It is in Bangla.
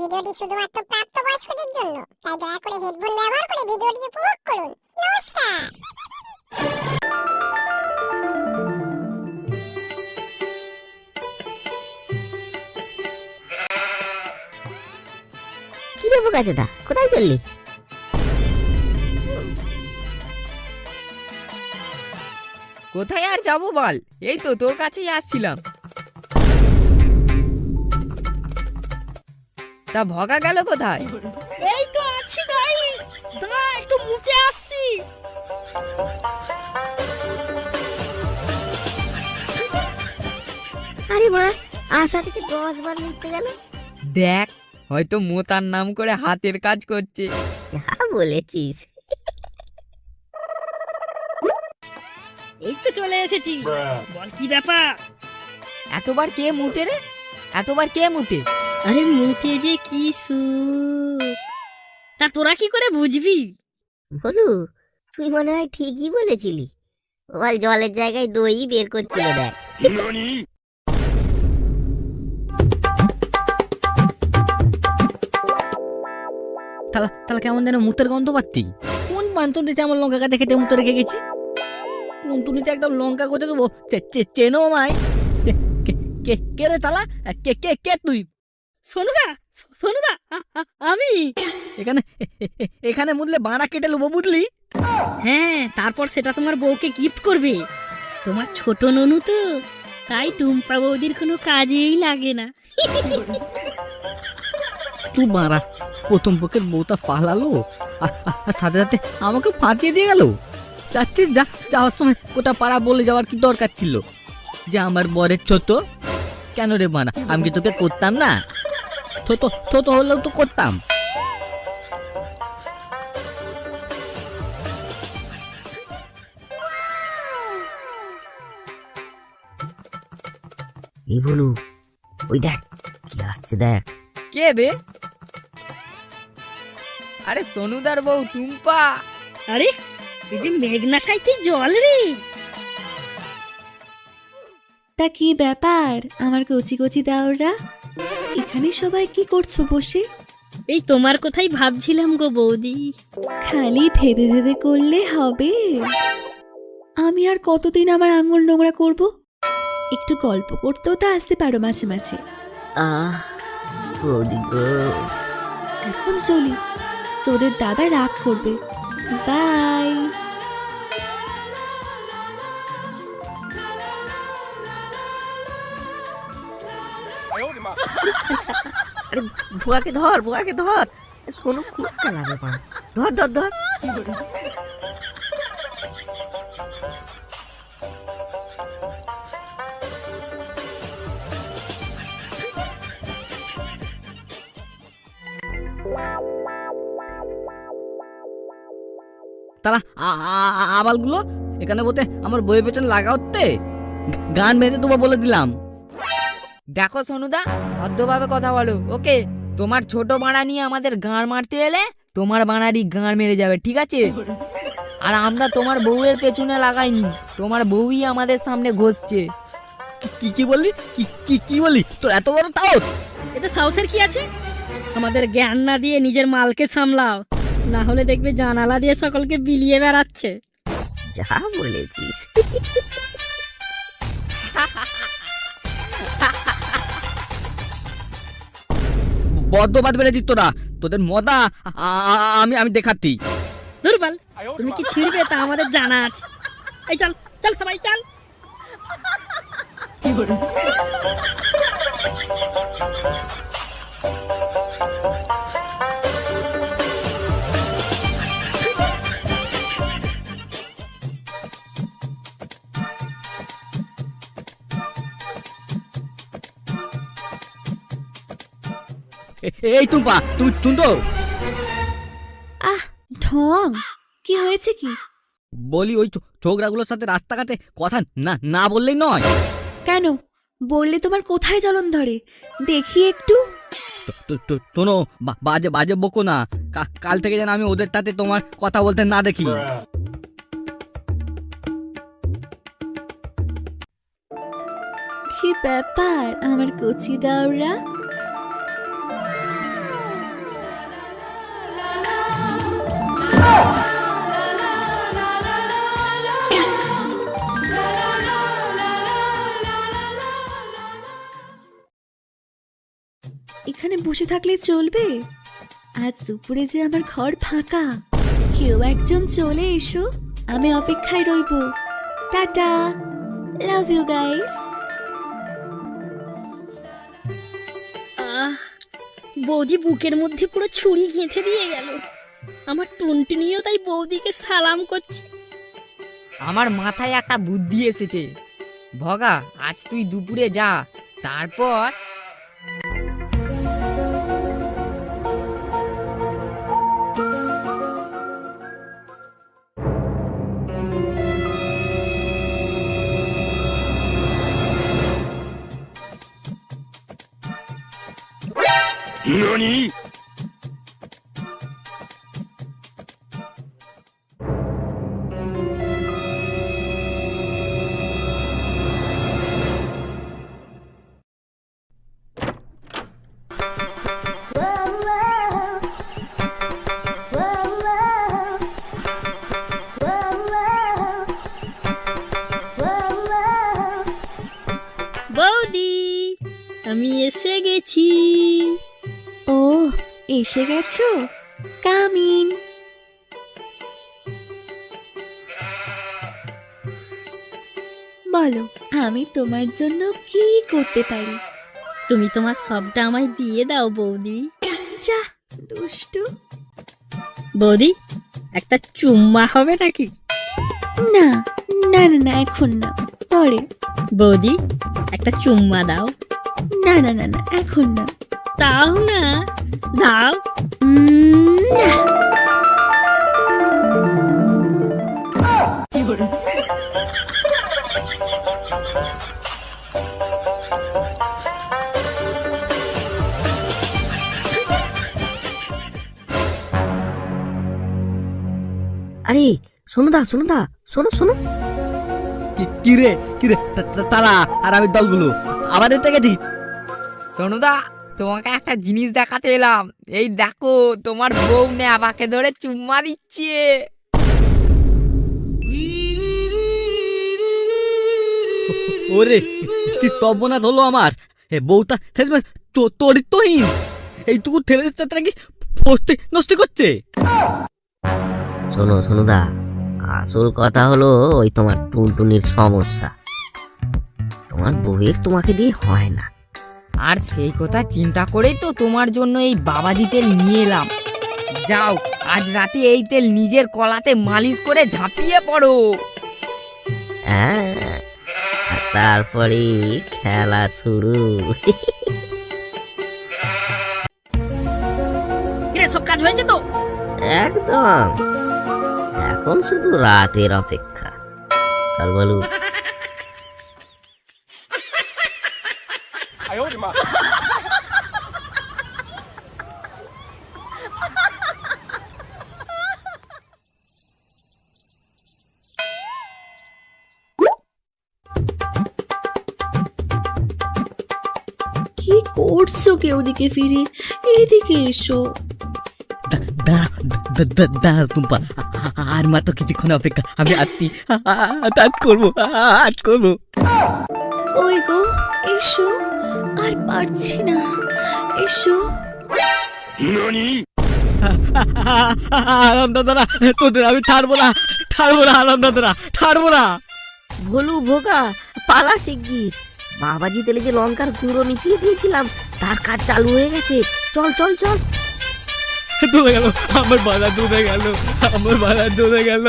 ভিডিওটি শুধুমাত্র প্রাপ্তবয়স্কদের জন্য, তাই দয়া করে হেডফোন ব্যবহার করে ভিডিওটি উপভোগ করুন। নমস্কার। কি রে বোকাচোদা, কোথায় চললি? কোথায় আর যাবো বল, এই তো তোর কাছেই আসছিলাম। তা ভগা গেল কোথায়? এই তো আছি গাইস, দাঁড়া একটু মুতে আসছি। আরে মারা, আশা থেকে 10 বার মিটতে গেল। দেখ, হয়তো মোতার নাম করে হাতের কাজ করছে। যা বলেছিস। এই তো চলে এসেছি, বল কি ব্যাপার? এতবার কে মুতে রে? এতবার কে মুতে? আরে মুতে যে কি সুখ, তা তোরা কি করে বুঝবি? বলু, তুই মনে হয় ঠিকই বলেছিলি। বল জলের জায়গায় দই বের করছিল দেখ। তাহলে কেমন যেন মুতের গন্ধ পাচ্ছি। কোন পান্তনিতে আমার লঙ্কা গাছে খেতে মুতে রেখে গেছি? পান্তনিতে একদম লঙ্কা কোথায় দেবো? চেনো আমায়? কে রে তালা? কে তুই? সোনুদা, সোনুদা, আমি এখানে এখানে মুদলে বাঁড়া কেটে নেবো, বুঝলি? হ্যাঁ, তারপর সেটা তোমার বউকে গিফট করবে। তোমার ছোট ননু তো, তাই টুম্পা বৌদির কোনো কাজেই লাগে না। তুই বাঁড়া, প্রথম পক্ষের বউটা পালালো আর সাথে সাথে আমাকে ফাঁকিয়ে দিয়ে গেল। যাচ্ছিস যা, যাওয়ার সময় কোথা পাড়া বলে যাওয়ার কি দরকার ছিল যে আমার বরের ছোট? কেন রে বানা, আমি কি তোকে করতাম না? ছোট হলেও তো করতাম। এই বলু, ওই দেখ কি আসছে দেখ। কে বে? আরে সোনুদার বউ টুম্পা। আরে এই যে মেঘনা চাইতে জল রে। তা কি ব্যাপার আমার কচি কচি দাওরা? এখানে সবাই কি করছো বসে? এই তোমার কথাই ভাবছিলাম গো বৌদি। খালি ভেবে ভেবে করলে হবে? আমি আর কতদিন আমার আঙুল নোংরা করব? একটু গল্প করতেও তো আসতে পারো মাঝে মাঝে। আহ বৌদি গো, এখন চলি, তোদের দাদা রাগ করবে। বাই। আরে ভুয়াকে ধর, ভুয়াকে ধর। সোনু খুব চালাবে পা। ধর ধর ধর। তারা আবালগুলো এখানে বলতে আমার বইয়ের পেছনে লাগা হচ্ছে। গান মেরে তোমার বলে দিলাম। দেখো সোনুদা, ভদ্রভাবে কথা বলো, ওকে? তোমার ছোট বাড়া নিয়ে আমাদের গাঁড় মারতে এলে তোমার বাড়ারই গাঁড় মেরে যাবে, ঠিক আছে? আর আমরা তোমার বউয়ের পেছনে লাগাইনি, তোমার বউই আমাদের সামনে ঘষছে। কি বললি? কি বললি? তোর এত বড় তাও? এতে সাহসের কি আছে? আমাদের জ্ঞান না দিয়ে নিজের মালকে সামলাও, না হলে দেখবে জানালা দিয়ে সকলকে বিলিয়ে বেড়াচ্ছে। যা বলেছিস। বদ্ধবাদ বেড়েছিস তোরা, তোদের মদা আমি দেখাচ্ছি। দুর্বল, তুমি কি ছিড়বে তা আমাদের জানা আছে। এই চল চল সবাই চল। এই টুম্পা, তুমি শুনতো? আহ ঢং, কি হয়েছে কি? বলি ওই ছোকরাগুলোর সাথে রাস্তাঘাটে কথা না বললেই নয়। কেন বললে তোমার কোথায় জ্বলন ধরে দেখি একটু? শোনো, বাজে বকো না। কাল থেকে যেন আমি ওদের সাথে তোমার কথা বলতে না দেখি। কি ব্যাপার আমার কচি দাওরা? বসে থাকলে চলবে? আজ দুপুরে যে আমার ঘর ফাঁকা, কেউ একজন চলে এসো, আমি অপেক্ষায় রইব। Tata, love you guys. আহ, বৌদি বুকের মধ্যে পুরো ছুরি গেঁথে দিয়ে গেল। আমার টুনটুনিও তাই বৌদিকে সালাম করছে। আমার মাথায় একটা বুদ্ধি এসেছে। ভগা, আজ তুই দুপুরে যা, তারপর বৌদি, আমি এসে গেছি। ও, এসে গেছো? Come in. বলো, আমি তোমার জন্য কি করতে পারি? তুমি তোমার সবটা আমায় দিয়ে দাও বৌদি। যা দুষ্টু। বৌদি, একটা চুম্মা হবে নাকি? না না না না, এখন না, পরে। বৌদি, একটা চুম্মা দাও। না না না না, এখন না। তাও না, দাও। না। আরে সোনুদা, সোনুদা, শোনো শোনো। কিরে কিরে, তারা আর আমি দলগুলো আবার এতে গেছি। সোনুদা, তোমাকে একটা জিনিস দেখাতে এলাম। এই দেখো, তোমার বউ নেবাকে ধরে চুম্মা দিচ্ছে। ওরে, কি তবনাথ হলো আমার। এ বউটা চরিত্রহীন, এইটুকু ঠেলে দিতে নাকি ফস্তি নষ্ট করছে। শোনো সোনুদা, আসল কথা হলো ওই তোমার টুনটুনির সমস্যা। তোমার বউয়ের তোমাকে দিয়ে হয় না। আর সেই কথা চিন্তা করেই তো তোমার জন্য এই বাবাজি তেল নিয়ে এলাম। যাও, আজ রাতে এই তেল নিজের কলাতে মালিশ করে ঝাঁপিয়ে পড়ো। হ্যাঁ, আর তারপরে খেলা শুরু। কিরে, সব কাজ হয়েছে তো? একদম, এখন শুধু রাতের অপেক্ষা। চল বলু। কি করছো কেউ দিকে ফিরে? এদিকে এসো। দাঁড়া টুম্পা, আর মাত্র কিছুক্ষণ অপেক্ষা, আমি আজ করবো। ওই গো, এসো, আর পারছি না, এসো। আরাম দাদারা, তোদের আমি ছাড়বো না, আরাম দাদারা, ছাড়বো না। ভোলু ভোগা, পালা শিগগির। বাবাজি তেলে যে লঙ্কার গুঁড়ো মিশিয়ে দিয়েছিলাম, তার কাজ চালু হয়ে গেছে। চল চল চল। দৌড়ে গেল আমার বাধা, দৌড়ে গেল।